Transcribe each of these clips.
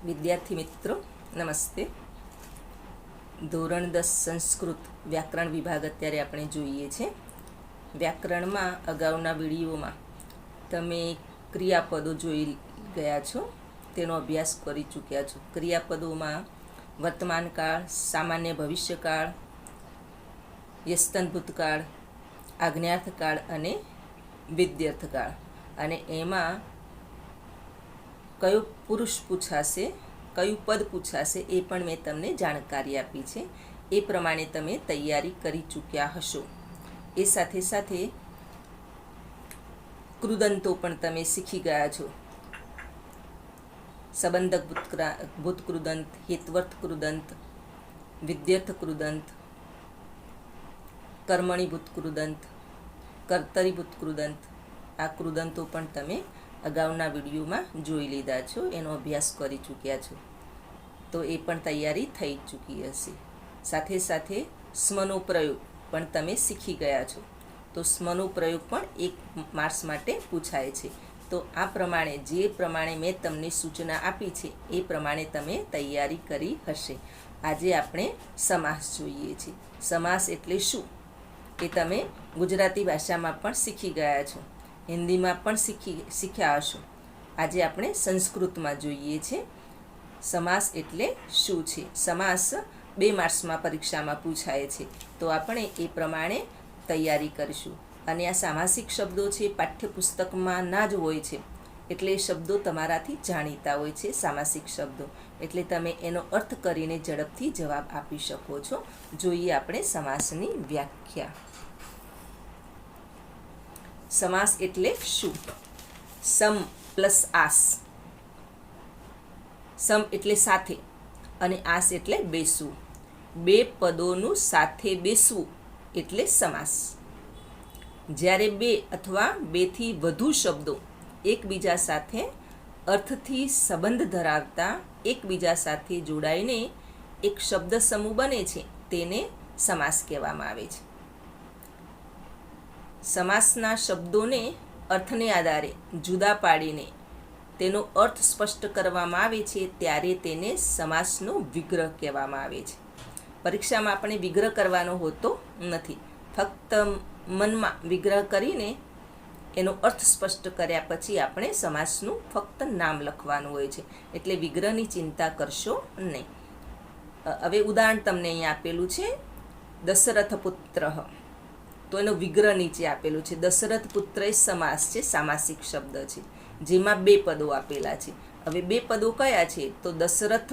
વિદ્યાર્થી મિત્રો નમસ્તે. ધોરણ 10 સંસ્કૃત વ્યાકરણ વિભાગ અત્યારે આપણે જોઈએ છે. વ્યાકરણમાં અગાઉના વિડીયોમાં તમે ક્રિયાપદો જોઈ ગયા છો, તેનો અભ્યાસ કરી ચૂક્યા છો. ક્રિયાપદોમાં વર્તમાનકાળ, સામાન્ય ભવિષ્યકાળ, યસ્તન ભૂતકાળ, આજ્ઞાર્થકાળ અને વિદ્યાર્થકાળ, અને એમાં કયો પુરુષ પૂછાશે, કયું પદ પૂછાશે એ પણ મેં તમને જાણકારી આપી છે. એ પ્રમાણે તમે તૈયારી કરી ચૂક્યા હશો. એ સાથે સાથે કૃદંતો પણ તમે શીખી ગયા છો. સંબંધક ભૂતકૃદંત, હેત્વર્થ કૃદંત, વિદ્યર્થ કૃદંત, કર્મણી ભૂતકૃદંત, કર્તરીભૂત કૃદંત. આ કૃદંતો પણ તમે અગાઉના વિડીયોમાં જોઈ લીધા છો, એનો અભ્યાસ કરી ચૂક્યા છો, તો એ પણ તૈયારી થઈ ચૂકી હશે. સાથે સાથે સ્મનો પ્રયોગ પણ તમે શીખી ગયા છો, તો સ્મનો પ્રયોગ પણ 1 માર્ક્સ માટે પૂછાય છે. તો આ પ્રમાણે જે પ્રમાણે મેં તમને સૂચના આપી છે એ પ્રમાણે તમે તૈયારી કરી હશે. આજે આપણે સમાસ જોઈએ છીએ. સમાસ એટલે શું એ તમે ગુજરાતી ભાષામાં પણ શીખી ગયા છો, હિન્દીમાં પણ શીખ્યા હશો. આજે આપણે સંસ્કૃતમાં જોઈએ છીએ સમાસ એટલે શું છે. સમાસ 2 માર્ક્સમાં પરીક્ષામાં પૂછાય છે, તો આપણે એ પ્રમાણે તૈયારી કરીશું. અને આ સામાસિક શબ્દો છે, પાઠ્યપુસ્તકમાં ના જ હોય છે, એટલે એ શબ્દો તમારાથી જાણીતા હોય છે. સામાસિક શબ્દો એટલે તમે એનો અર્થ કરીને ઝડપથી જવાબ આપી શકો છો. જોઈએ આપણે સમાસની વ્યાખ્યા. સમાસ એટલે શું? સમ પ્લસ આસ. સમ એટલે સાથે અને આસ એટલે બેસવું. 2 પદોનું સાથે બેસવું એટલે સમાસ. જ્યારે 2 અથવા 2થી વધુ શબ્દો એકબીજા સાથે અર્થથી સંબંધ ધરાવતા એકબીજા સાથે જોડાઈને એક શબ્દ સમૂહ બને છે, તેને સમાસ કહેવામાં આવે છે. સમાસના શબ્દોને અર્થને આધારે જુદા પાડીને તેનો અર્થ સ્પષ્ટ કરવામાં આવે છે, ત્યારે તેને સમાસનો વિગ્રહ કહેવામાં આવે છે. પરીક્ષામાં આપણે વિગ્રહ કરવાનો હોતો નથી, ફક્ત મનમાં વિગ્રહ કરીને એનો અર્થ સ્પષ્ટ કર્યા પછી આપણે સમાસનું ફક્ત નામ લખવાનું હોય છે, એટલે વિગ્રહની ચિંતા કરશો નહીં. હવે ઉદાહરણ તમને અહીંયા આપેલું છે, દશરથ પુત્ર, તો એનો વિગ્રહ નીચે આપેલું છે. દશરથ પુત્ર એ સમાસ છે, સામાસિક શબ્દ છે, જેમાં 2 પદો આપેલા છે. હવે 2 પદો કયા છે? તો દશરથ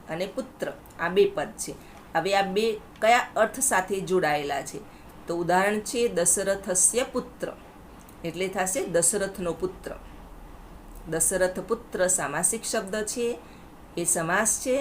અને પુત્ર, આ 2 પદ છે. હવે આ 2 કયા અર્થ સાથે જોડાયેલા છે? તો ઉદાહરણ છે દશરથસ્ય પુત્ર, એટલે થશે દશરથનો પુત્ર. દશરથ પુત્ર સામાસિક શબ્દ છે, એ સમાસ છે.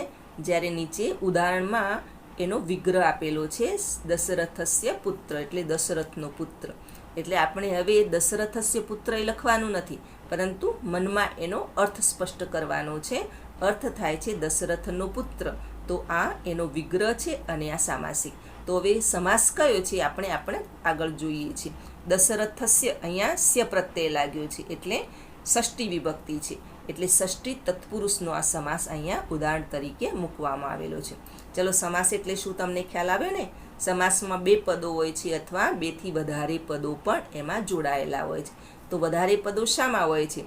જ્યારે નીચે ઉદાહરણમાં એનો વિગ્રહ આપેલો છે, દશરથસ્ય પુત્ર એટલે દશરથનો પુત્ર. એટલે આપણે હવે દશરથસ્ય પુત્ર એ લખવાનું નથી, પરંતુ મનમાં એનો અર્થ સ્પષ્ટ કરવાનો છે. અર્થ થાય છે દશરથનો પુત્ર, તો આ એનો વિગ્રહ છે અને આ સામાસિક. તો હવે સમાસ કયો છે આપણે આગળ જોઈએ છીએ. દશરથસ્ય, અહીંયા સ્ય પ્રત્યય લાગ્યો છે એટલે ષષ્ઠી વિભક્તિ છે, એટલે ષષ્ઠી તત્પુરુષનો આ સમાસ અહીંયા ઉદાહરણ તરીકે મૂકવામાં આવેલો છે. ચલો, સમાસ એટલે શું તમને ખ્યાલ આવ્યો ને? સમાસમાં 2 પદો હોય છે અથવા 2થી વધારે પદો પણ એમાં જોડાયેલા હોય છે. તો વધારે પદો શામાં હોય છે?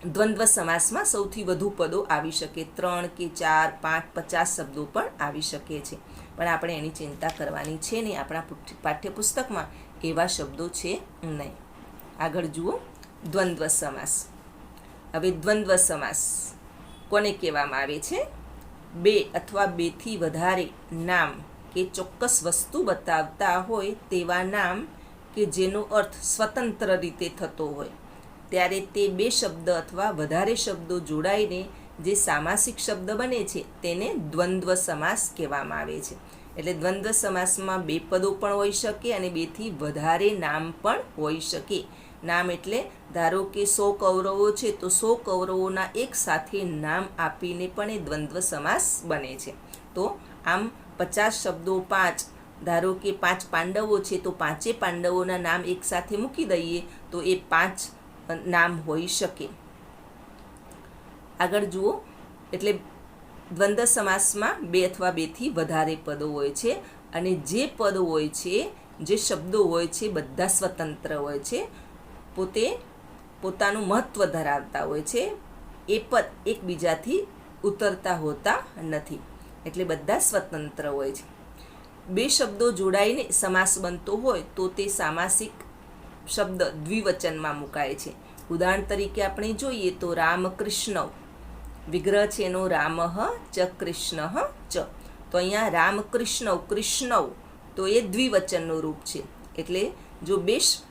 દ્વંદ્વ સમાસમાં સૌથી વધુ પદો આવી શકે, 3 કે 4, 5, 50 શબ્દો પણ આવી શકે છે. પણ આપણે એની ચિંતા કરવાની છે નહીં, આપણા પાઠ્યપુસ્તકમાં એવા શબ્દો છે નહીં. આગળ જુઓ, દ્વંદ્વ સમાસ. હવે દ્વંદ્વ સમાસ કોને કહેવામાં આવે છે? 2 અથવા 2થી વધારે નામ કે ચોક્કસ વસ્તુ બતાવતા હોય તેવા નામ કે જેનો અર્થ સ્વતંત્ર રીતે થતો હોય, ત્યારે તે 2 શબ્દ અથવા વધારે શબ્દો જોડાઈને જે સામાસિક શબ્દ બને છે તેને દ્વંદ્વ સમાસ કહેવામાં આવે છે. એટલે દ્વંદ્વ સમાસમાં 2 પદો પણ હોઈ શકે અને 2થી વધારે નામ પણ હોઈ શકે. નામ એટલે ધારો કે 100 કૌરવો છે, તો 100 કૌરવોના એક સાથે નામ આપીને પણ એ દ્વંદ્વ સમાસ બને છે. તો આમ 50 શબ્દો 5, ધારો કે 5 પાંડવો છે, તો 5 પાંડવોના નામ એક સાથે મૂકી દઈએ તો એ 5 નામ હોઈ શકે. આગળ જુઓ, એટલે દ્વંદ્વ સમાસમાં 2 અથવા 2થી વધારે પદો હોય છે અને જે પદ હોય છે, જે શબ્દો હોય છે, બધા સ્વતંત્ર હોય છે, પોતાનું મહત્ત્વ ધરાવતા હોય છે. એ પદ એકબીજાથી ઉતરતા હોતા નથી, એટલે બધા સ્વતંત્ર હોય છે. 2 શબ્દો જોડાઈને સમાસ બનતો હોય તો તે સામાસિક શબ્દ દ્વિવચનમાં મુકાય છે. ઉદાહરણ તરીકે આપણે જોઈએ તો રામકૃષ્ણ, વિગ્રહ છે એનો રામઃ ચ કૃષ્ણઃ ચ. તો અહીંયા રામકૃષ્ણ, કૃષ્ણવ તો એ દ્વિવચનનું રૂપ છે. એટલે જો 2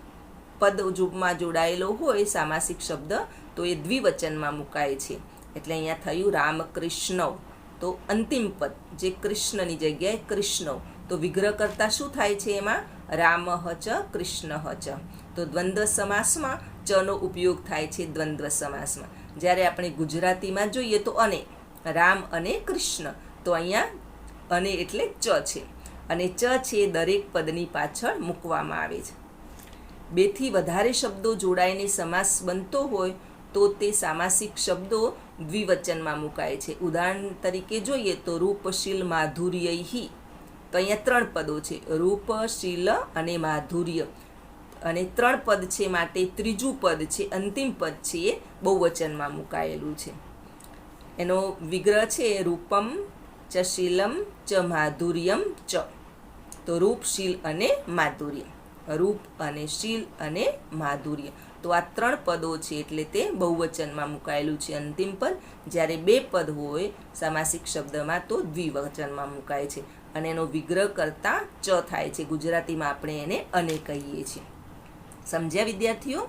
પદ રૂપમાં જોડાયેલો હોય સામાસિક શબ્દ તો એ દ્વિવચનમાં મુકાય છે. એટલે અહીંયા થયું રામકૃષ્ણવ. તો અંતિમ પદ જે કૃષ્ણની જગ્યાએ કૃષ્ણવ, તો વિગ્રહ કરતાં શું થાય છે એમાં? રામઃ ચ કૃષ્ણઃ ચ. તો દ્વંદ્વ સમાસમાં ચનો ઉપયોગ થાય છે દ્વંદ્વ સમાસમાં. જ્યારે આપણે ગુજરાતીમાં જોઈએ તો અને, રામ અને કૃષ્ણ, તો અહીંયા અને એટલે ચ છે, અને ચ છે દરેક પદની પાછળ મૂકવામાં આવે છે. 2થી વધારે શબ્દો જોડાઈને સમાસ બનતો હોય તો તે સામાસિક શબ્દો દ્વિવચનમાં મુકાય છે. ઉદાહરણ તરીકે જોઈએ તો રૂપશીલ માધુર્યૈ, તો અહીંયા 3 પદો છે, રૂપ, શીલ અને માધુર્ય, અને 3 પદ છે માટે ત્રીજું પદ છે, અંતિમ પદ છે એ બહુવચનમાં મુકાયેલું છે. એનો વિગ્રહ છે રૂપમ ચ શીલમ ચ માધુર્યમ ચ. તો રૂપ, શીલ અને માધુર્ય, રૂપ અને શીલ અને માધુર્ય, તો આ 3 પદો છે એટલે તે બહુવચનમાં મુકાયેલું છે અંતિમ પદ. જ્યારે 2 પદ હોય સામાસિક શબ્દમાં તો દ્વિવચનમાં મુકાય છે, અને એનો વિગ્રહ કરતાં ચ થાય છે. ગુજરાતીમાં આપણે એને અને કહીએ છીએ. સમજ્યા વિદ્યાર્થીઓ?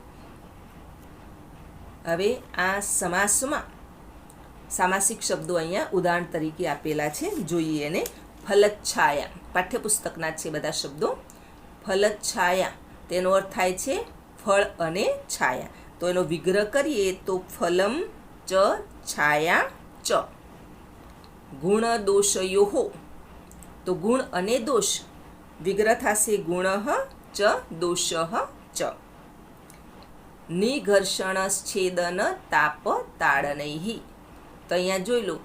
હવે આ સમાસમાં સામાસિક શબ્દો અહીંયા ઉદાહરણ તરીકે આપેલા છે, જોઈએ એને. ફલચ્છાયા, પાઠ્યપુસ્તકના છે બધા શબ્દો. ફલચ્છાયા તેનો અર્થ થાય છે ફળ અને છાયા. તો એનો વિગ્રહ કરીએ તો ફલમ ચ છાયા ચ. ગુણ દોષયોઃ, તો ગુણ અને દોષ, વિગ્રહ થશે ગુણઃ ચ દોષઃ ચ. નિઘર્ષણશ્છેદન તાપ તાડનૈઃ, તો અહીંયા જોઈ લો,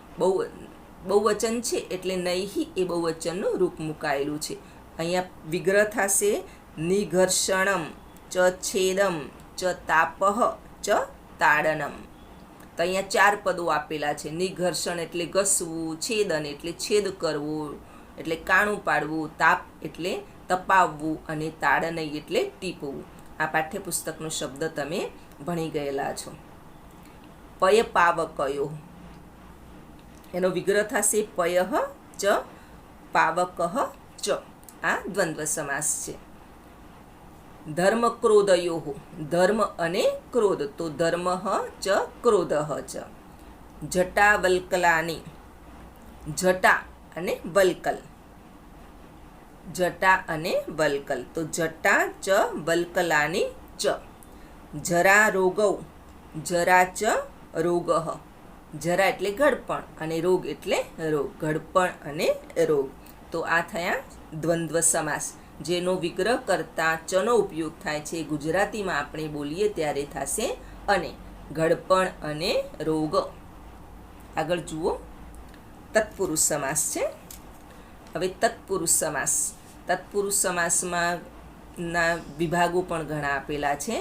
બહુવચન છે એટલે નૈઃ એ બહુવચનનું રૂપ મુકાયેલું છે. અહીંયા વિગ્રહ થશે નિઘર્ષણમ ચ છેદમ ચ તાપઃ ચ તાડનમ. તો અહીંયા 4 પદો આપેલા છે. નિઘર્ષણ એટલે ઘસવું, છેદન એટલે છેદ કરવું, એટલે કાણું પાડવું, તાપ એટલે તપાવવું, અને તાડનૈ એટલે ટીપવું. આ પાઠ્યપુસ્તકનો શબ્દ તમે ભણી ગયેલા છો. પય પાવકયો, એનો વિગ્રહ થશે પયઃ ચ પાવકઃ ચ. આ દ્વંદ્વ સમાસ છે. ધર્મ ક્રોધયોઃ, ધર્મ અને ક્રોધ, તો ધર્મઃ ચ ક્રોધઃ ચ. જટા વલ્કલાની, જટા અને વલ્કલ, જટા અને વલ્કલ, તો જટા ચ વલ્કલાની ચ. જરા રોગૌ, જરા ચ રોગઃ, જરા એટલે ઘડપણ અને રોગ એટલે રોગ, ઘડપણ અને રોગ. તો આ થયા દ્વંદ્વ સમાસ, જેનો વિગ્રહ કરતાં ચનો ઉપયોગ થાય છે. ગુજરાતીમાં આપણે બોલીએ ત્યારે થશે અને, ઘડપણ અને રોગ. આગળ જુઓ, તત્પુરુષ સમાસ છે. હવે તત્પુરુષ સમાસ, તત્પુરુષ સમાસમાં ના વિભાગો પણ ઘણા આપેલા છે.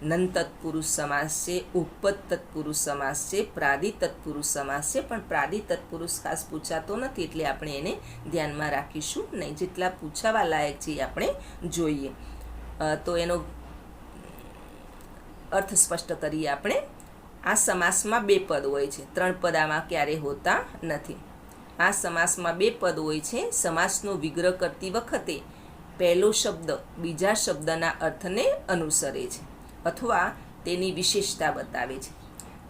નન તત્પુરુષ સમાસ છે, ઉપપદ તત્પુરુષ સમાસ છે, પ્રાદિ તત્પુરુષ સમાસ છે. પણ પ્રાદિ તત્પુરુષ ખાસ પૂછાતો નથી એટલે આપણે એને ધ્યાનમાં રાખીશું નહીં. જેટલા પૂછાવા લાયક છે એ આપણે જોઈએ. તો એનો અર્થ સ્પષ્ટ કરીએ આપણે. આ સમાસમાં 2 પદ હોય છે, 3 પદ આમાં ક્યારેય હોતા નથી. આ સમાસમાં 2 પદ હોય છે. સમાસનો વિગ્રહ કરતી વખતે પહેલો શબ્દ બીજા શબ્દના અર્થને અનુસરે છે અથવા તેની વિશેષતા બતાવે છે.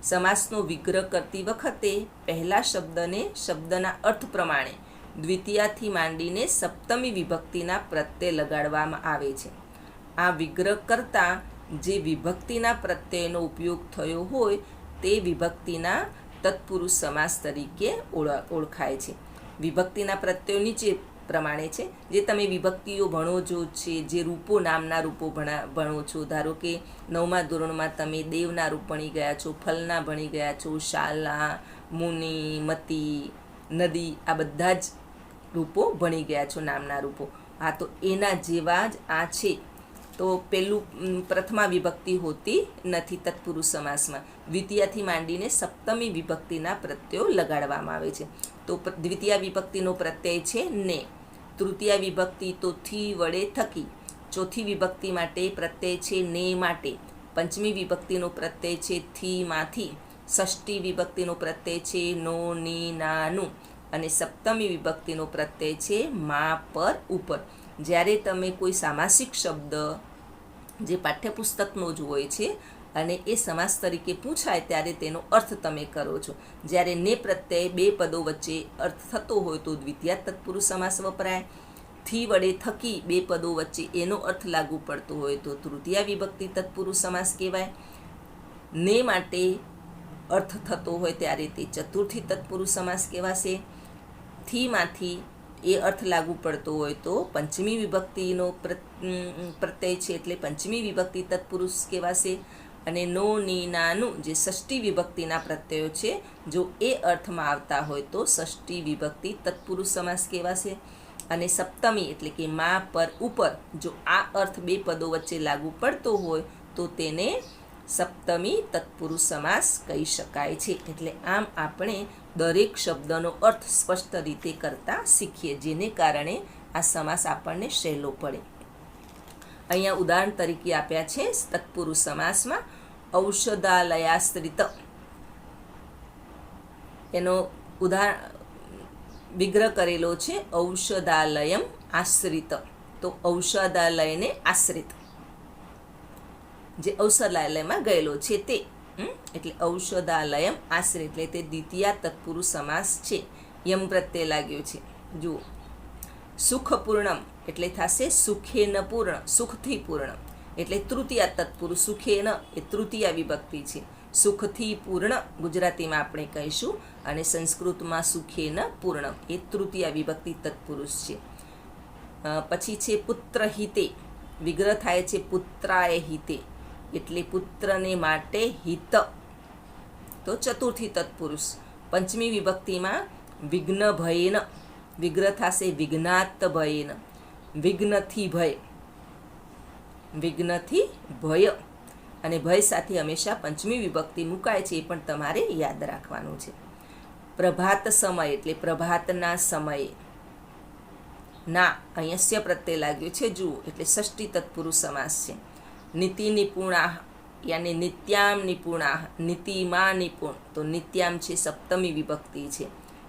સમાસનો વિગ્રહ કરતી વખતે પહેલા શબ્દને શબ્દના અર્થ પ્રમાણે દ્વિતીયાથી માંડીને સપ્તમી વિભક્તિના પ્રત્યય લગાડવામાં આવે છે. આ વિગ્રહ કરતાં જે વિભક્તિના પ્રત્યયનો ઉપયોગ થયો હોય તે વિભક્તિના તત્પુરુષ સમાસ તરીકે ઓળખાય છે. વિભક્તિના પ્રત્યયો નીચે પ્રમાણે છે. જે તમે વિભક્તિઓ ભણો છો જે રૂપો નામના રૂપો ભણો છો, ધારો કે 9મા ધોરણમાં તમે દેવના રૂપ ભણી ગયા છો, ફલના ભણી ગયા છો, શાલા, મુનિ, મતિ, નદી, આ બધા જ રૂપો ભણી ગયા છો, નામના રૂપો. હા, તો એના જેવા જ આ છે. તો પ્રથમા વિભક્તિ હોતી નથી તત્પુરુષ સમાસમાં. દ્વિતીયાથી માંડીને સપ્તમી વિભક્તિના પ્રત્યયો લગાડવામાં આવે છે. તો દ્વિતીય વિભક્તિનો પ્રત્યય છે ને, તૃતીય વિભક્તિ તો થી વડે થકી, ચોથી વિભક્તિ માટે પ્રત્યય છે ને માટે, પંચમી વિભક્તિનો પ્રત્યય છે થી માંથી, ષષ્ઠી વિભક્તિનો પ્રત્યય છે નો, ની, નાનું, અને સપ્તમી વિભક્તિનો પ્રત્યય છે મા પર ઉપર. જ્યારે તમે કોઈ સામાસિક શબ્દ જે પાઠ્યપુસ્તકનો જ હોય છે અને એ સમાસ તરીકે પૂછાય ત્યારે તેનો અર્થ તમે કરો છો. જ્યારે ને પ્રત્યય બે પદો વચ્ચે અર્થ થતો હોય તો દ્વિતીય તત્પુરુષ સમાસ વપરાય. થી વડે થકી બે પદો વચ્ચે એનો અર્થ લાગુ પડતો હોય તો તૃતીય વિભક્તિ તત્પુરુષ સમાસ કહેવાય. ને માટે અર્થ થતો હોય ત્યારે તે ચતુર્થી તત્પુરુષ સમાસ કહેવાશે. થીમાંથી એ અર્થ લાગુ પડતો હોય તો પંચમી વિભક્તિનો પ્રત્યય છે એટલે પંચમી વિભક્તિ તત્પુરુષ કહેવાશે. અને નો, ની, નાનું જે ષષ્ઠી વિભક્તિના પ્રત્યયો છે, જો એ અર્થમાં આવતા હોય તો ષષ્ઠી વિભક્તિ તત્પુરુષ સમાસ કહેવાશે. અને સપ્તમી એટલે કે મા પર ઉપર, જો આ અર્થ બે પદો વચ્ચે લાગુ પડતો હોય તો તેને સપ્તમી તત્પુરુષ સમાસ કહી શકાય છે. એટલે આમ આપણે દરેક શબ્દનો અર્થ સ્પષ્ટ રીતે કરતા શીખીએ, જેને કારણે આ સમાસ આપણને સહેલો પડે. અહીંયા ઉદાહરણ તરીકે આપ્યા છે તત્પુરુષ સમાસમાં ઔષધાલયાશ્રિત, એનો વિગ્રહ કરેલો છે ઔષધાલયમ આશ્રિત. તો ઔષધાલયને આશ્રિત, જે ઔષધાલયમાં ગયેલો છે તે, એટલે ઔષધાલયમ આશ્રિત એટલે તે દ્વિતીય તત્પુરુષ સમાસ છે. યમ પ્રત્યય લાગ્યો છે. જુઓ, સુખપૂર્ણમ એટલે થશે સુખેન પૂર્ણ, સુખથી પૂર્ણ, એટલે તૃતીય તત્પુરુષ. સુખેન એ તૃતીય વિભક્તિ છે. સુખથી પૂર્ણ ગુજરાતીમાં આપણે કહીશું, અને સંસ્કૃતમાં સુખેન પૂર્ણ એ તૃતીય વિભક્તિ તત્પુરુષ છે. પછી છે પુત્ર હિતે, વિગ્રહ થાય છે પુત્રાય હિતે, એટલે પુત્રને માટે હિત, તો ચતુર્થી તત્પુરુષ. પંચમી વિભક્તિમાં વિઘ્ન ભયેન, વિગ્રહ થશે વિઘ્નાત ભયેન, વિઘ્નથી ભય, વિઘ્નથી ભય, અને ભય સાથે હંમેશા પંચમી વિભક્તિ મુકાય છે, એ પણ તમારે યાદ રાખવાનું છે. પ્રભાત સમય એટલે પ્રભાતના સમયે. ના, અહીંયા स्य પ્રત્યય લાગ્યો છે, જુઓ, એટલે ષષ્ઠી તત્પુરુષ સમાસ છે. નીતિ નિપુણા યાની નિત્યામ નિપુણા, નીતિમાં નિપુણ, તો નિત્યામ છે સપ્તમી વિભક્તિ છે.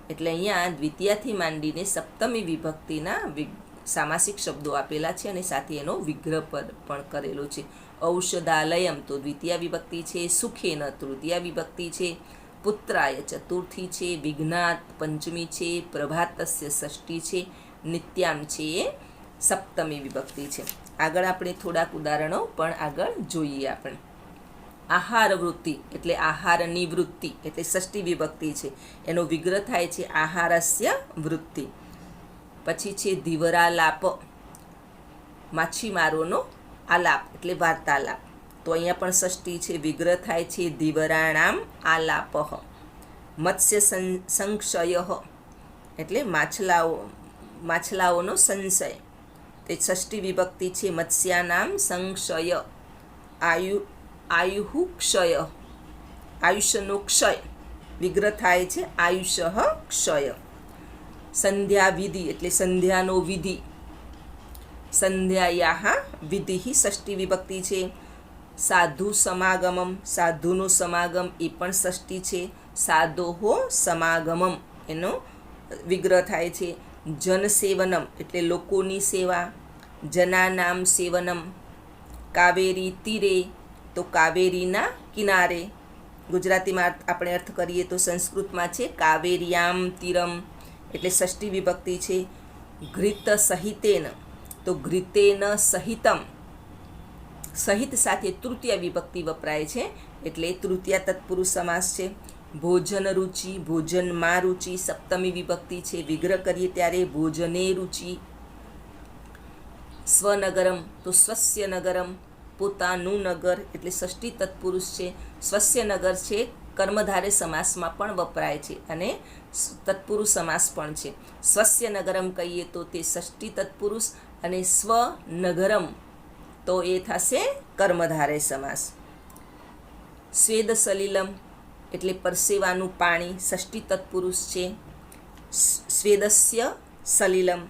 એટલે અહીંયા દ્વિતીયાથી માંડીને સપ્તમી વિભક્તિના સામાસિક શબ્દો આપેલા છે અને સાથે એનો વિગ્રહ પણ કરેલો છે. ઔષધાલયમ તો દ્વિતીય વિભક્તિ છે, સુખેન તૃતીય વિભક્તિ છે, પુત્રાય ચતુર્થી છે, વિઘ્નાત પંચમી છે, પ્રભાતસ્ય ષષ્ઠી છે, નિત્યામ છે એ સપ્તમી વિભક્તિ છે. આગળ આપણે થોડાક ઉદાહરણો પણ આગળ જોઈએ. આપણે આહાર વૃત્તિ એટલે આહારની વૃત્તિ, એટલે ષષ્ઠી વિભક્તિ છે, એનો વિગ્રહ થાય છે આહારસ્ય વૃત્તિ. પછી છે ધીવરાલાપ, માછીમારોનો આલાપ એટલે વાર્તાલાપ, તો અહીંયા પણ ષષ્ઠી છે, વિગ્રહ થાય છે ધીવરાણામ આલાપઃ. મત્સ્ય સંશય એટલે માછલાઓનો સંશય, તે ષષ્ઠી વિભક્તિ છે, મત્સ્યાનામ સંશય. આયુઃ ક્ષય, આયુષ્યનો ક્ષય, વિગ્રહ થાય છે આયુષ્ય ક્ષય. સંધ્યા વિધિ એટલે સંધ્યાનો વિધિ, સંધ્યાયાઃ વિધિ ષષ્ઠી વિભક્તિ છે. સાધુ સમાગમમ, સાધુનો સમાગમ એ પણ ષષ્ઠી છે. સાધોહો સમાગમમ એનો વિગ્રહ થાય છે. જનસેવનમ એટલે લોકોની સેવા, જનાનામ સેવનમ. કાવેરી તીરે તો કાવેરીના કિનારે, ગુજરાતીમાં આપણે અર્થ કરીએ તો સંસ્કૃતમાં છે કાવેર્યામ તીરમ, એટલે ષષ્ઠી વિભક્તિ છે. ઘૃત સહિતેન તો ઘૃતેન સહિતમ, સહિત સાથે તૃતીય વિભક્તિ વપરાય છે, એટલે તૃતીય તત્પુરુષ સમાસ છે. ભોજન રુચિ, ભોજનમાં રુચિ, સપ્તમી વિભક્તિ છે. વિગ્રહ કરીએ ત્યારે ભોજને રુચિ. સ્વનગરમ તો સ્વસ્ય નગરમ, પોતાનું નગર એટલે ષષ્ઠી તત્પુરુષ છે. સ્વસ્ય નગર છે કર્મધારે સમાસમાં પણ વપરાય છે અને તત્પુરુષ સમાસ પણ છે. સ્વસ્ય નગરમ કહીએ તો તે ષષ્ઠી તત્પુરુષ અને સ્વનગરમ તો એ થશે કર્મધારે સમાસ. સ્વેદ સલિલમ એટલે પરસેવાનું પાણી, ષષ્ઠી તત્પુરુષ છે. સ્વેદસ્ય સલિલમ.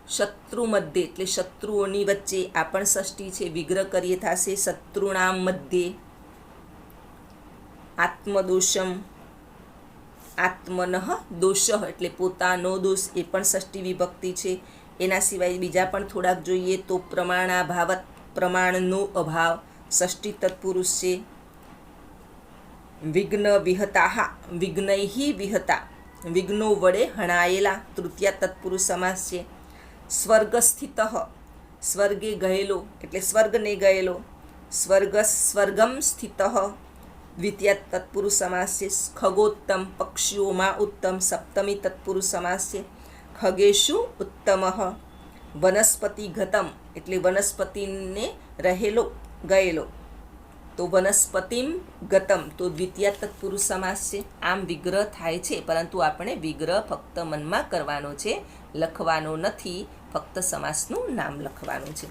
શત્રુ મધ્યે એટલે શત્રુઓની વચ્ચે, આ પણ ષષ્ઠી છે. વિગ્રહ કરીએ થશે શત્રુણામ મધ્યે. આત્મદોષમ, આત્મનઃ દોષ એટલે પોતાનો દોષ, એ પણ ષષ્ઠી વિભક્તિ છે. એના સિવાય બીજા પણ થોડાક જોઈએ તો પ્રમાણાભાવત, પ્રમાણનો અભાવ, ષષ્ઠી તત્પુરુષ છે. વિઘ્ન વિહતાઃ, વિઘ્નૈઃ વિહતા, વિઘ્નો વડે હણાયેલા, તૃતીયા તત્પુરુષ સમાસ છે. સ્વર્ગસ્થિતઃ, સ્વર્ગે ગયેલો એટલે સ્વર્ગને ગયેલો. સ્વર્ગમ સ્થિતઃ, દ્વિતીય તત્પુરુષ સમાસ છે. ખગોત્તમ, પક્ષીઓમાં ઉત્તમ, સપ્તમી તત્પુરુષ સમાસ છે. ખગેશુ ઉત્તમઃ. વનસ્પતિગતમ એટલે વનસ્પતિને રહેલો ગયેલો, તો વનસ્પતિમ ગતમ તો દ્વિતીય તત્પુરુષ સમાસ છે. આમ વિગ્રહ થાય છે, પરંતુ આપણે વિગ્રહ ફક્ત મનમાં કરવાનો છે, લખવાનો નથી, ફક્ત સમાસનું નામ લખવાનું છે.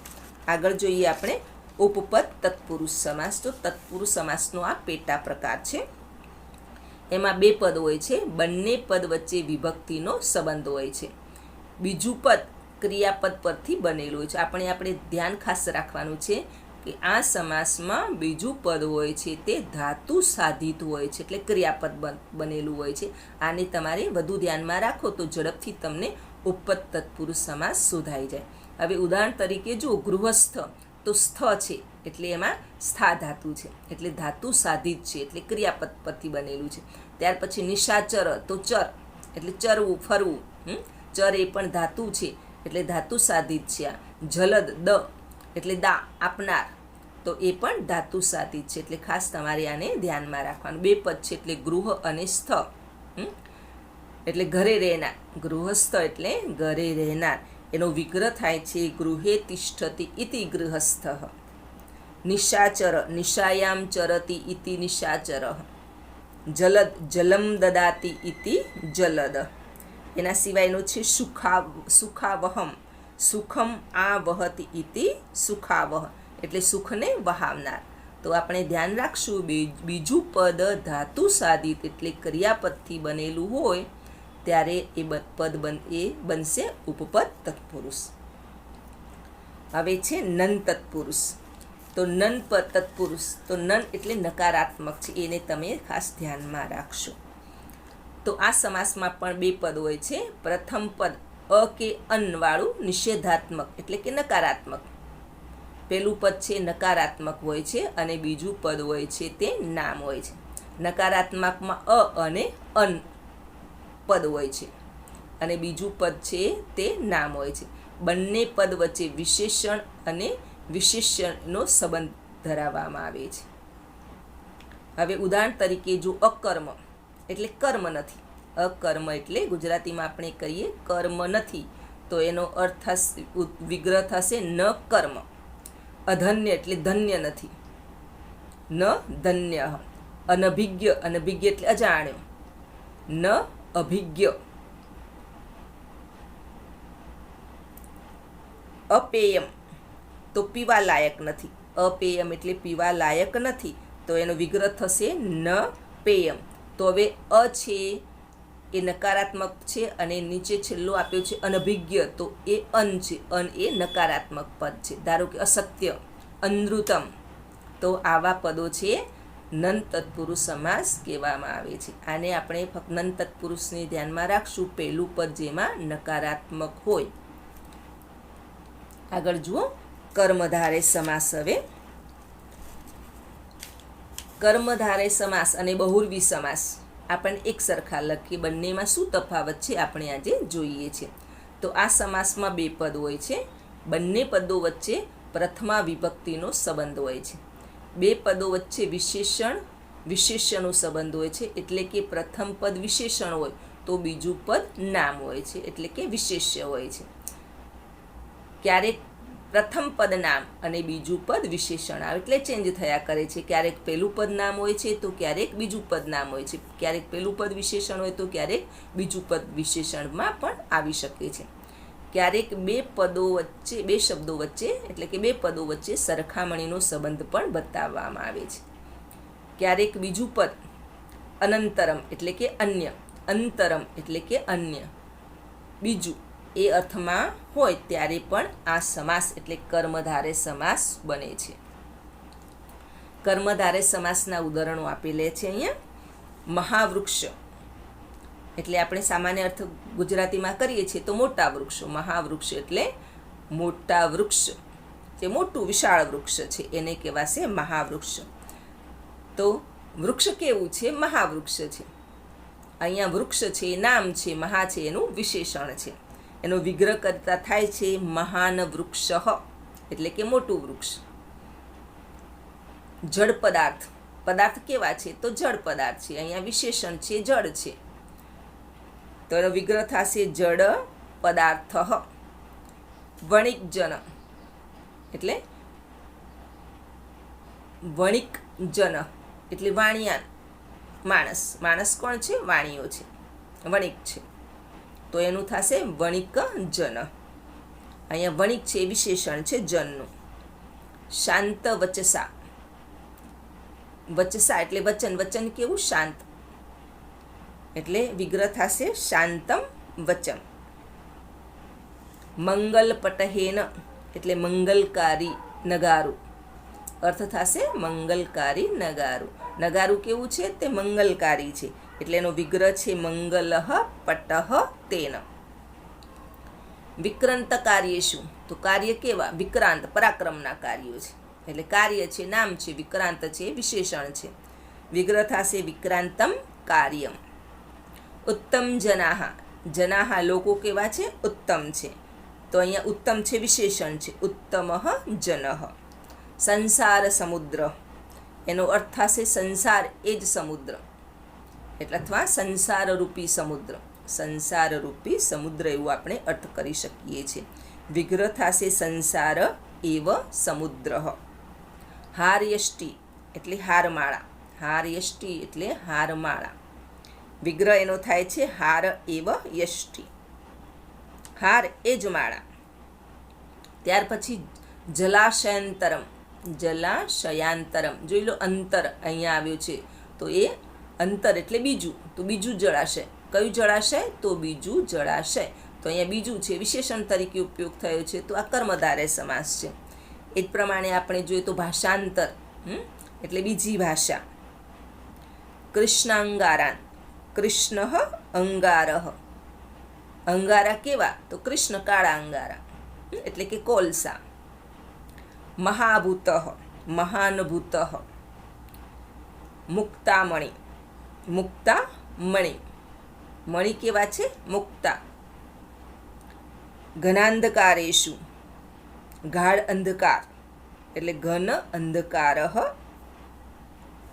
આગળ જોઈએ આપણે ઉપપદ તત્પુરુષ સમાસ. તો તત્પુરુષ સમાસનો આ પેટા પ્રકાર છે. એમાં બે પદ હોય છે, બંને પદ વચ્ચે વિભક્તિનો સંબંધ હોય છે. બીજું પદ ક્રિયાપદ પરથી બનેલું હોય છે. આપણે ધ્યાન ખાસ રાખવાનું છે કે આ સમાસમાં બીજું પદ હોય છે તે ધાતુ સાધિત હોય છે, એટલે ક્રિયાપદ બનેલું હોય છે. આને તમારે વધુ ધ્યાનમાં રાખો તો ઝડપથી તમને ઉપપદ તત્પુરુષ સમાસ શોધાઈ જાય. હવે ઉદાહરણ તરીકે જો ગૃહસ્થ તો સ્થ છે એટલે એમાં સ્થા ધાતુ છે, એટલે ધાતુ સાધિત છે, એટલે ક્રિયાપદ પરથી બનેલું છે. ત્યાર પછી નિશાચર તો ચર એટલે ચરવું, ફરવું. ચર એ પણ ધાતુ છે એટલે ધાતુ સાધિત છે. આ જલદ દ એટલે દા આપનાર, તો એ પણ ધાતુ સાધિત છે, એટલે ખાસ તમારે આને ધ્યાનમાં રાખવાનું. બે પદ છે એટલે ગૃહ અને સ્થ, એટલે ઘરે રહેનાર. ગૃહસ્થ એટલે ઘરે રહેનાર, એનો વિગ્રહ થાય છે ગૃહે તિષ્ઠતિ ઇતિ ગૃહસ્થ. નિશાચર, નિશાયામ ચરતિ ઇતિ નિશાચર. જલદ, જલમ દદાતિ ઇતિ જલદ. એના સિવાયનો છે સુખાવહમ, સુખમ આ વહતિ ઇતિ સુખાવહ, એટલે સુખને વહાવનાર. તો આપણે ધ્યાન રાખશું, બીજું પદ ધાતુ સાધિત એટલે ક્રિયાપદથી બનેલું હોય ત્યારે એ પદ બનશે ઉપપદ તત્પુરુષ. હવે છે નન તત્પુરુષ. તો નન પદ તત્પુરુષ, તો નન એટલે નકારાત્મક છે, એને તમે ખાસ ધ્યાનમાં રાખશો. તો આ સમાસમાં પણ બે પદ હોય છે. પ્રથમ પદ અ કે અન વાળું નિષેધાત્મક એટલે કે નકારાત્મક. પહેલું પદ છે નકારાત્મક હોય છે અને બીજું પદ હોય છે તે નામ હોય છે. નકારાત્મકમાં અ અને અન પદ હોય છે અને બીજું પદ છે તે નામ હોય છે. બંને પદ વચ્ચે વિશેષણ અને વિશેષ્યનો સંબંધ ધરાવવામાં આવે છે. હવે ઉદાહરણ તરીકે જો અકર્મ એટલે કર્મ નથી. અકર્મ એટલે ગુજરાતીમાં આપણે કહીએ કર્મ નથી, તો એનો અર્થ વિગ્રહ થશે ન કર્મ. અધન્ય એટલે ધન્ય નથી, ન ધન્ય. અનભિજ્ઞ, અનભિજ્ઞ એટલે અજાણ્યો, ન અભિજ્ઞ. અપેયમ તો પીવા લાયક નથી. અપેયમ એટલે પીવા લાયક નથી, તો એનો વિગ્રહ થશે ન પેયમ. તો હવે અ છે એ નકારાત્મક છે અને નીચે છેલ્લો આપ્યો છે અનભિજ્ઞ, તો એ અન છે. અન એ નકારાત્મક પદ છે. ધારો કે અસત્ય, અનૃતમ, તો આવા પદો છે નન તત્પુરુષ સમાસ કહેવામાં આવે છે. આને આપણે ફક્ત નન તત્પુરુષને ધ્યાનમાં રાખશું, પહેલું પદ જેમાં નકારાત્મક હોય. આગળ જુઓ કર્મધારય સમાસ. હવે કર્મધારય સમાસ અને બહુવ્રીહી સમાસ આપણે એક સરખા લખીએ, બંનેમાં શું તફાવત છે આપણે આજે જોઈએ છે. તો આ સમાસમાં બે પદ હોય છે. બંને પદો વચ્ચે પ્રથમા વિભક્તિનો સંબંધ હોય છે. બે પદો વચ્ચે વિશેષણ વિશેષ્યનો સંબંધ હોય છે, એટલે કે પ્રથમ પદ વિશેષણ હોય તો બીજું પદ નામ હોય છે, એટલે કે વિશેષ્ય હોય છે. ક્યારેક પ્રથમ પદ નામ અને બીજું પદ વિશેષણ આવે એટલે ચેન્જ થયા કરે છે. ક્યારેક પહેલું પદ નામ હોય છે તો ક્યારેક બીજું પદ નામ હોય છે. ક્યારેક પહેલું પદ વિશેષણ હોય તો ક્યારેક બીજું પદ વિશેષણમાં પણ આવી શકે છે. ક્યારેક બે શબ્દો વચ્ચે એટલે કે બે પદો વચ્ચે સરખામણીનો સંબંધ પણ બતાવવામાં આવે છે. ક્યારેક બીજું પદ અનંતરમ એટલે કે અન્ય, અંતરમ એટલે કે અન્ય, બીજું એ અર્થમાં હોય ત્યારે પણ આ સમાસ એટલે કર્મધારય સમાસ બને છે. કર્મધારય સમાસના ઉદાહરણો આપેલા છે અહીંયા. મહાવૃક્ષ એટલે આપણે સામાન્ય અર્થ ગુજરાતીમાં કરીએ છીએ તો મોટા વૃક્ષો. મહાવૃક્ષ એટલે મોટા વૃક્ષ, જે મોટું વિશાળ વૃક્ષ છે એને કહેવાશે મહાવૃક્ષ. તો વૃક્ષ કેવું છે? મહાવૃક્ષ છે. અહીંયા વૃક્ષ છે નામ છે, મહા છે એનું વિશેષણ છે. એનો વિગ્રહ કરતા થાય છે મહાન વૃક્ષ એટલે કે મોટું વૃક્ષ. જળ પદાર્થ, પદાર્થ કેવા છે? તો જળ પદાર્થ છે. અહીંયા વિશેષણ છે જળ છે તો એનો વિગ્રહ થશે જળ પદાર્થ. વણિકજન એટલે વણિકજન એટલે વાણિયાન માણસ. માણસ કોણ છે? વાણિયો છે, વણિક છે તો એનું થશે વણિકજન. અહીંયા વણિક છે વિશેષણ છે જનનું. શાંત વચસા, વચસા એટલે વચન. વચન કેવું? શાંત એટલે વિગ્રહ થશે શાંતમ વચમ. મંગલ પટહેન એટલે મંગલકારી નગારું. અર્થ થશે મંગલકારી નગારું. નગારું કેવું છે? તે મંગલકારી છે એટલે એનો વિગ્રહ છે મંગલઃ પટઃ તેન. વિક્રાંત કાર્યેષુ તો કાર્ય કેવા? વિક્રાંત પરાક્રમના કાર્યો છે એટલે કાર્ય છે નામ છે, વિક્રાંત છે વિશેષણ છે. વિગ્રહ થશે વિક્રાંતમ કાર્યમ. ઉત્તમ જનાહ, જનાહ લોકો કેવા છે? ઉત્તમ છે તો અહીંયા ઉત્તમ છે વિશેષણ છે, ઉત્તમઃ જનઃ. સંસાર સમુદ્ર એનો અર્થ થશે સંસાર એ જ સમુદ્ર એટલે અથવા સંસારરૂપી સમુદ્ર. સંસારરૂપી સમુદ્ર એવું આપણે અર્થ કરી શકીએ છીએ. વિગ્રહ થશે સંસાર એવ સમુદ્ર. હાર્યષ્ટિ એટલે હારમાળા. હાર્યષ્ટિ એટલે હારમાળા. વિગ્રહ એનો થાય છે હાર એવ યષ્ટિ. હાર એ જ માળા. ત્યાર પછી જલાશયાંતરમ, જલાશયાંતરમ જોઈ લો અંતર અહીંયા આવ્યું છે તો એ અંતર એટલે બીજું, તો બીજું જળાશય. કયું જળાશય? તો બીજું જળાશય. તો અહીંયા બીજું છે વિશેષણ તરીકે ઉપયોગ થયો છે તો આ કર્મધારય સમાસ છે. એ જ પ્રમાણે આપણે જોઈએ તો ભાષાંતર એટલે બીજી ભાષા. કૃષ્ણાંગારાન, કૃષ્ણ અંગારઃ. અંગારા કેવા? તો કૃષ્ણ કાળા અંગારા એટલે કે કોલસા. મહાભૂત, મહાનભૂત. મુક્તામણિ, મુક્તામણિ. મણિ કેવા છે? મુક્તા. ઘનાંધકારેષુ, ગાઢ અંધકાર એટલે ઘન અંધકારઃ.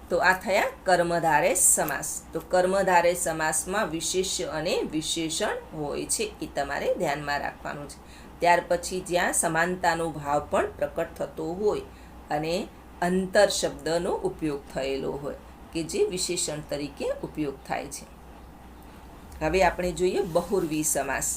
તો આ થયા કર્મધારય સમાસ. તો કર્મધારય સમાસમાં વિશેષ્ય અને વિશેષણ હોય છે એ તમારે ધ્યાનમાં રાખવાનું છે. ત્યાર પછી જ્યાં સમાનતાનો ભાવ પણ પ્રકટ થતો હોય અને અંતર શબ્દનો ઉપયોગ થયેલો હોય કે જે વિશેષણ તરીકે ઉપયોગ થાય છે. હવે આપણે જોઈએ બહુર્વી સમાસ.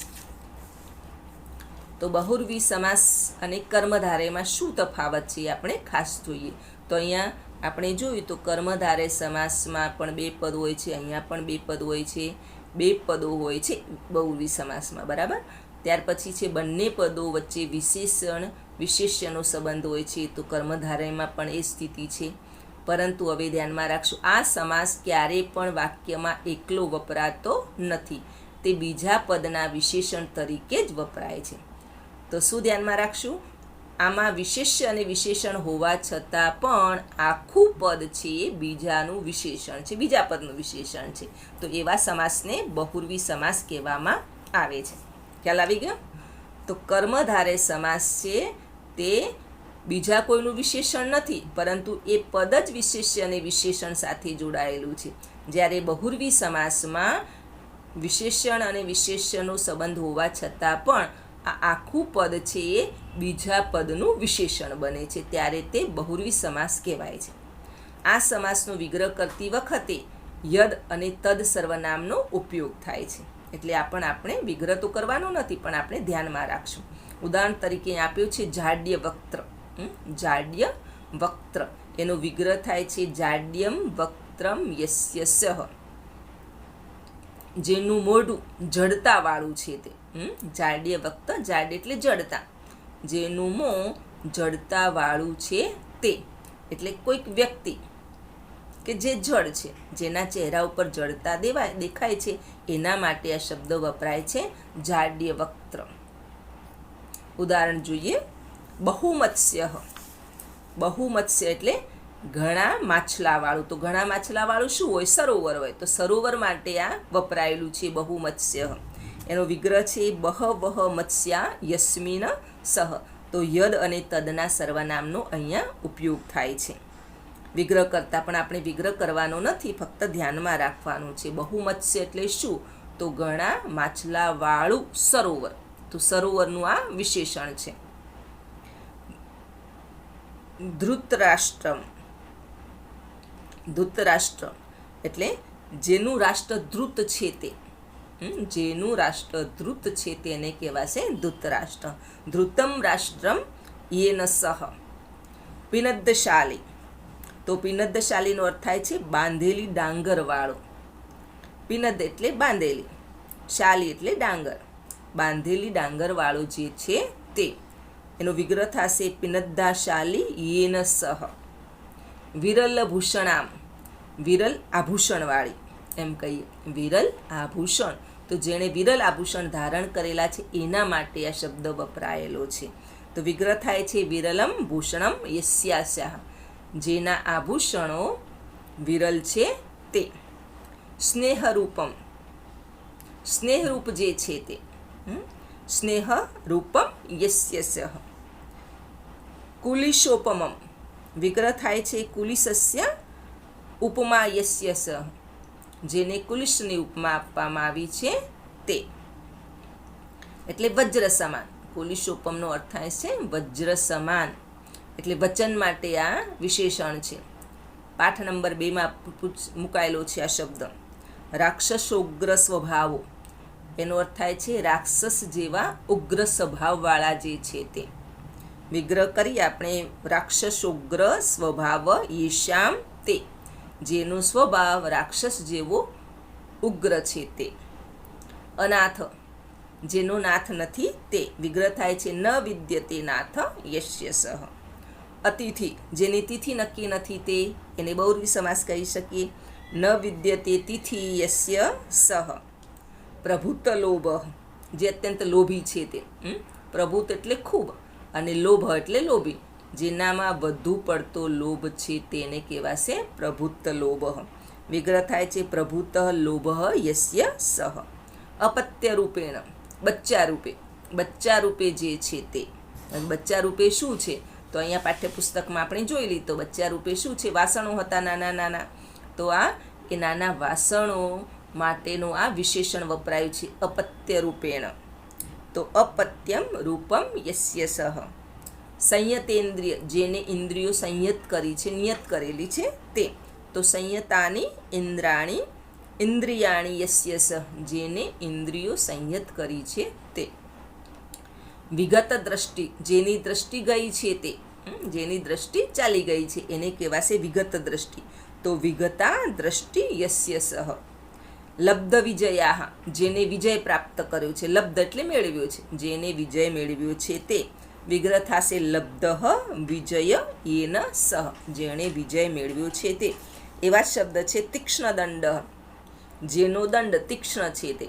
તો બહુર્વી સમાસ અને કર્મધારયમાં શું તફાવત છે એ આપણે ખાસ જોઈએ. તો અહીંયા આપણે જોયું તો કર્મધારય સમાસમાં પણ બે પદ હોય છે, અહીંયા પણ બે પદ હોય છે, બે પદો હોય છે બહુર્વી સમાસમાં, બરાબર. ત્યાર પછી છે બંને પદો વચ્ચે વિશેષ્યનો સંબંધ હોય છે તો કર્મધારયમાં પણ એ સ્થિતિ છે. પરંતુ હવે ધ્યાનમાં રાખશું આ સમાસ ક્યારેય પણ વાક્યમાં એકલો વપરાતો નથી, તે બીજા પદના વિશેષણ તરીકે જ વપરાય છે. તો શું ધ્યાનમાં રાખશું? આમાં વિશેષ્ય અને વિશેષણ હોવા છતાં પણ આખું પદ છે એ બીજાનું વિશેષણ છે, બીજા પદનું વિશેષણ છે. તો એવા સમાસને બહુર્વી સમાસ કહેવામાં આવે છે. ખ્યાલ આવી ગયો? તો કર્મધારય સમાસ છે તે બીજા કોઈનું વિશેષણ નથી, પરંતુ એ પદ જ વિશેષ્ય અને વિશેષણ સાથે જોડાયેલું છે. જ્યારે બહુવ્રીહી સમાસમાં વિશેષણ અને વિશેષ્યનો સંબંધ હોવા છતાં પણ આ આખું પદ છે એ બીજા પદનું વિશેષણ બને છે, ત્યારે તે બહુવ્રીહી સમાસ કહેવાય છે. આ સમાસનો વિગ્રહ કરતી વખતે યદ અને તદ સર્વનામનો ઉપયોગ થાય છે. એટલે આપણે વિગ્રહ તો કરવાનો નથી, પણ આપણે ધ્યાનમાં રાખશું. ઉદાહરણ તરીકે આપ્યું છે જાડ્ય વક્ત્ર. જાડ્ય વક્ત્ર એનો વિગ્રહ થાય છે જાડ્યમ વક્ત્રમ યસ્ય સહ, જેનું મોઢું જડતા વાળું છે તે. જાડ્ય વક્ત, જાડ એટલે જડતા, જેનું મોં જડતા વાળું છે તે. એટલે કોઈક વ્યક્તિ કે જે જડ છે, જેના ચહેરા ઉપર જડતા દેખાય છે, એના માટે આ શબ્દ વપરાય છે જાડ્ય વક્ત્ર. ઉદાહરણ જોઈએ. બહુમત્સ્ય. બહુમત્સ્ય એટલે ઘણા માછલાવાળું. તો ઘણા માછલાવાળું શું હોય? સરોવર હોય. તો સરોવર માટે આ વપરાયેલું છે બહુમત્સ્ય. એનો વિગ્રહ છે બહવહ મત્સ્યા યસ્મિન સહ. તો યદ અને તદના સર્વનામનો અહીંયા ઉપયોગ થાય છે. વિગ્રહ કરતાં પણ આપણે વિગ્રહ કરવાનો નથી, ફક્ત ધ્યાનમાં રાખવાનું છે. બહુમત્સ્ય એટલે શું? તો ઘણા માછલાવાળું સરોવર. તો સરોવરનું આ વિશેષણ છે. ધૃતરાષ્ટ્રમ. ધૃતરાષ્ટ્ર એટલે જેનું રાષ્ટ્ર ધૃત છે તે. જેનું રાષ્ટ્ર ધૃત છે તેને કહેવાશે ધૃતરાષ્ટ્ર. ધૃતમ રાષ્ટ્રમ યેન સહ. પિનદ્દશાલી. તો પિનદ્દશાલીનો અર્થ થાય છે બાંધેલી ડાંગરવાળો. પિનદ એટલે બાંધેલી, શાલી એટલે ડાંગર. બાંધેલી ડાંગરવાળો જે છે તે. એનો વિગ્રહ થશે પિનદ્દાશાલી યેન સહ. વિરલ ભૂષણામ. વિરલ આભૂષણવાળી એમ કહીએ. વિરલ આભૂષણ, તો જેણે વિરલ આભૂષણ ધારણ કરેલા છે એના માટે આ શબ્દ વપરાયેલો છે. તો વિગ્રહ થાય છે વિરલમ ભૂષણમ યસ્યાસ્યાહ, જેના આભૂષણો વિરલ છે તે. સ્નેહરૂપમ. સ્નેહરૂપ જે છે તે. સ્નેહરૂપમ યસ્ય સહ. કુલિશોપમમ. વિગ્રહ થાય છે કુલિશસ્ય ઉપમા યસ્ય સહ, જેને કુલિશની ઉપમા આપવામાં આવી છે તે. એટલે વજ્ર સમાન. કુલિશોપમનો અર્થ થાય છે વજ્ર સમાન. એટલે વચન માટે આ વિશેષણ છે. પાઠ નંબર 2માં મુકાયેલો છે આ શબ્દ. રાક્ષસોગ્ર સ્વભાવો. એનો અર્થ થાય છે રાક્ષસ જેવા ઉગ્ર સ્વભાવવાળા જે છે તે. વિગ્રહ કરી આપણે. રાક્ષસોગ્ર સ્વભાવ યેષામ તે, જેનો સ્વભાવ રાક્ષસ જેવો ઉગ્ર છે તે. અનાથ. જેનો નાથ નથી તે. વિગ્રહ થાય છે ન વિદ્યતે નાથ યસ્ય સહ. અતિથિ. જેની તિથિ નક્કી નથી તે, એને બહુવ્રીહી સમાસ કહી શકીએ. ન વિદ્યતે તિથિ યસ્ય સહ. પ્રભુત લોભ. જે અત્યંત લોભી છે તે. પ્રભુત એટલે ખૂબ, અને લોભ એટલે લોભી. જેનામાં વધુ પડતો લોભ છે તેને કહેવાશે પ્રભુત લોભ. વિગ્રહ થાય છે પ્રભુત લોભ યસ્ય સહ. અપત્ય રૂપેણ. બચ્ચા રૂપે. બચ્ચા રૂપે જે છે તે. બચ્ચા રૂપે શું છે? તો અહીંયા પાઠ્યપુસ્તકમાં આપણે જોઈ લીધો. બચ્ચા રૂપે શું છે? વાસણો હતા નાના નાના. તો આ એ નાના વાસણો માટેનું આ વિશેષણ વપરાયું છે અપત્ય રૂપેણ. તો અપત્યમ રૂપમ યસ્ય સહ. સંયતેન્દ્રિય. જેને ઇન્દ્રિયો સંયત કરી છે, નિયત કરેલી છે તે. તો સંયતાની ઇન્દ્રાણી ઇન્દ્રિયાણી યસ્ય સહ. જેને ઇન્દ્રિયો સંયત કરી છે તે. વિગત દ્રષ્ટિ. જેની દ્રષ્ટિ ગઈ છે તે. જેની દ્રષ્ટિ ચાલી ગઈ છે એને કહેવાશે વિગત દ્રષ્ટિ. તો વિગતા દ્રષ્ટિ યસ્ય સહ. લબ્ધ વિજયાહ. જેને વિજય પ્રાપ્ત કર્યો છે. લબ્ધ એટલે મેળવ્યો છે. જેને વિજય મેળવ્યો છે તે. વિગ્રહ થશે લબ્ધ વિજય યેન સહ. જેણે વિજય મેળવ્યો છે તે. એવા શબ્દ છે તીક્ષ્ણ દંડ. જેનો દંડ તીક્ષ્ણ છે તે.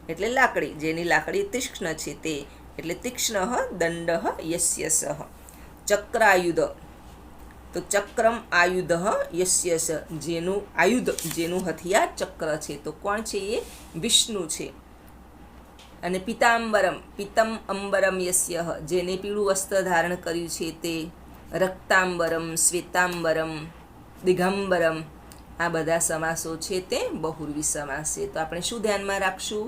એટલે લાકડી. જેની લાકડી તીક્ષ્ણ છે તે. એટલે તીક્ષ્ણ દંડ યસ્ય સહ. ચક્રાયુધ. તો ચક્રમ આયુધ યસ્ય સહ. જેનું આયુધ, જેનું હથિયાર ચક્ર છે. તો કોણ છે એ? વિષ્ણુ છે. અને પિતાંબરમ, પિતમ અંબરમ યસ્ય, જેને પીળું વસ્ત્ર ધારણ કર્યું છે તે, રક્તાંબરમ, શ્વેતાંબરમ, દિગંબરમ, આ બધા સમાસો છે તે બહુવ્રીહી સમાસ છે. તો આપણે શું ધ્યાનમાં રાખશું?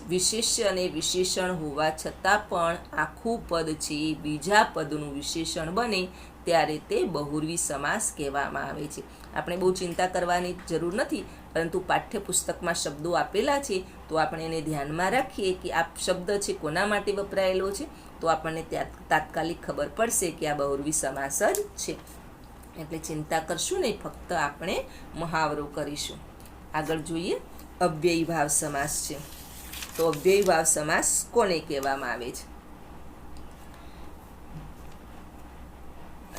વિશેષ્ય અને વિશેષણ હોવા છતાં પણ આખું પદ છે બીજા પદનું વિશેષણ બને ત્યારે તે બહુવ્રીહી સમાસ કહેવામાં આવે છે. આપણે બહુ ચિંતા કરવાની જરૂર નથી, પરંતુ પાઠ્યપુસ્તકમાં શબ્દો આપેલા છે તો આપણે એને ધ્યાનમાં રાખીએ કે આ શબ્દ છે કોના માટે વપરાયેલો છે, તો આપણને તાત્કાલિક ખબર પડશે કે આ બહુવ્રીહી સમાસ જ છે. એટલે ચિંતા કરશું નહીં, ફક્ત આપણે મહાવરો કરીશું. આગળ જોઈએ, અવ્યયી ભાવ સમાસ છે. તો અવ્યયી ભાવ સમાસ કોને કહેવામાં આવે છે?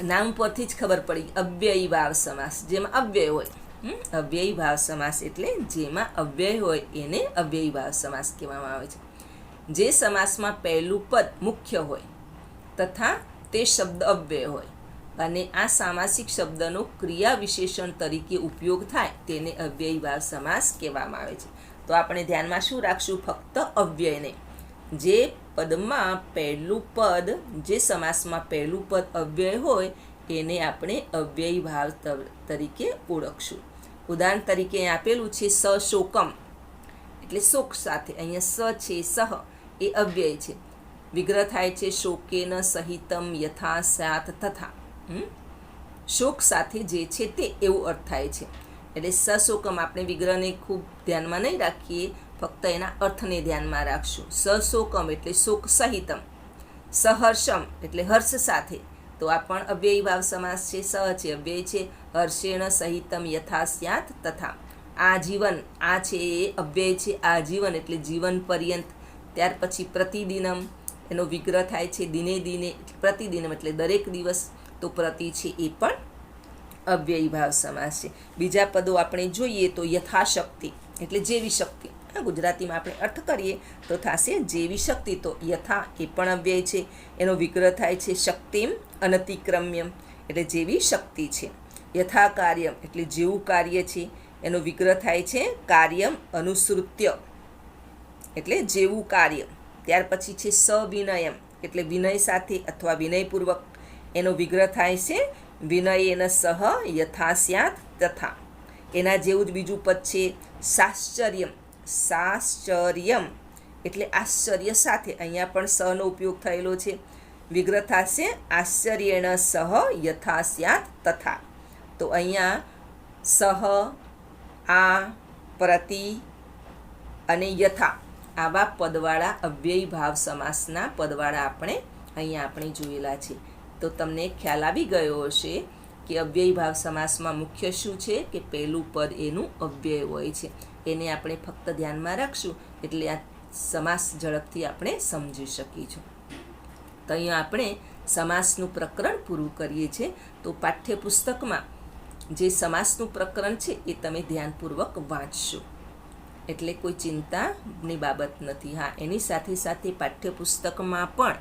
નામ પરથી જ ખબર પડી, અવ્યયી ભાવ સમાસ, જેમાં અવ્યય હોય. અવ્યયી ભાવ સમાસ એટલે જેમાં અવ્યય હોય એને અવ્યયી ભાવ સમાસ કહેવામાં આવે છે. જે સમાસમાં પહેલું પદ મુખ્ય હોય તથા તે શબ્દ અવ્યય હોય અને આ સામાસિક શબ્દનો ક્રિયા વિશેષણ તરીકે ઉપયોગ થાય તેને અવ્યયી ભાવ સમાસ કહેવામાં આવે છે. તો આપણે ધ્યાનમાં શું રાખશું? ફક્ત અવ્યયને. જે પદમાં પહેલું પદ, જે સમાસમાં પહેલું પદ અવ્યય હોય એને આપણે અવ્યયી ભાવ તરીકે ઓળખશું. ઉદાહરણ તરીકે અહીં આપેલું છે સશોકમ, એટલે શોક સાથે. અહીંયા સ છે, સહ એ અવ્યય છે. વિગ્રહ થાય છે શોકેન સહિતમ યથા સ્યાત તથા. શોક સાથે જે છે તે એવું અર્થ થાય છે. એટલે સશોકમ, આપણે વિગ્રહને ખૂબ ધ્યાનમાં નહીં રાખીએ, ફક્ત એના અર્થને ધ્યાનમાં રાખશું. સશોકમ એટલે શોક સહિતમ. સહર્ષમ એટલે હર્ષ સાથે, તો આ પણ અવ્યયી ભાવ સમાસ છે. સહ છે અવ્યય છે, હર્ષેણ સહિતમ યથા સ્યાત તથા. આજીવન, આ છે એ અવ્યય છે, આજીવન એટલે જીવન પર્યંત. ત્યાર પછી પ્રતિદિનમ, એનો વિગ્રહ થાય છે દિને દિને, પ્રતિદિનમ એટલે દરેક દિવસ, તો પ્રતિ છે એ પણ અવ્યયી ભાવ સમાસ છે. બીજા પદો આપણે જોઈએ તો યથાશક્તિ એટલે જેવી શક્તિ. ગુજરાતીમાં આપણે અર્થ કરીએ તો થશે જેવી શક્તિ, તો યથા એ પણ અવ્યય છે. એનો વિગ્રહ થાય છે શક્તિમ અનતિક્રમ્યમ એટલે જેવી શક્તિ છે. યથા કાર્યમ એટલે જેવું કાર્ય છે. એનો વિગ્રહ થાય છે કાર્યમ અનુસૃત્ય એટલે જેવું કાર્ય. ત્યાર પછી છે સવિનયમ એટલે વિનય સાથે અથવા વિનયપૂર્વક. એનો વિગ્રહ થાય છે વિનયેન સહ યથા સ્યાત તથા. એના જેવું જ બીજું પદ છે સાશ્ચર્યમ. સાશ્ચર્યમ એટલે આશ્ચર્ય સાથે. અહીંયા પણ સનો ઉપયોગ થયેલો છે. વિગ્રહ થશે આશ્ચર્યેણ સહ યથા સ્યાત તથા. તો અહીંયા સહ, આ, પ્રતિ અને યથા આવા પદવાળા અવ્યયી ભાવ સમાસના પદવાળા આપણે જોયેલા છે. તો તમને ખ્યાલ આવી ગયો હશે કે અવ્યયી ભાવ સમાસમાં મુખ્ય શું છે કે પહેલું પદ એનું અવ્યય હોય છે. એને આપણે ફક્ત ધ્યાનમાં રાખશું એટલે આ સમાસ ઝડપથી આપણે સમજી શકીશું. તો અહીંયા આપણે સમાસનું પ્રકરણ પૂરું કરીએ છીએ. તો પાઠ્યપુસ્તકમાં જે સમાસનું પ્રકરણ છે એ તમે ધ્યાનપૂર્વક વાંચશો, એટલે કોઈ ચિંતાની બાબત નથી. હા, એની સાથે સાથે પાઠ્યપુસ્તકમાં પણ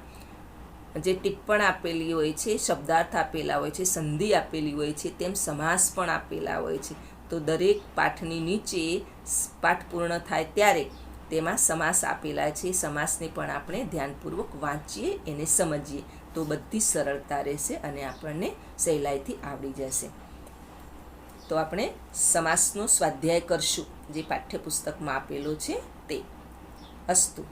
જે ટિપ્પણ આપેલી હોય છે, શબ્દાર્થ આપેલા હોય છે, સંધિ આપેલી હોય છે, તેમ સમાસ પણ આપેલા હોય છે. તો દરેક પાઠની નીચે પાઠ પૂર્ણ થાય ત્યારે તેમાં સમાસ આપેલા છે. સમાસને પણ આપણે ધ્યાનપૂર્વક વાંચીએ, એને સમજીએ તો બધી સરળતા રહેશે અને આપણને સહેલાઈથી આવડી જશે. તો આપણે સમાસનો સ્વાધ્યાય કરશું જે પાઠ્યપુસ્તકમાં આપેલો છે તે. અસ્તુ.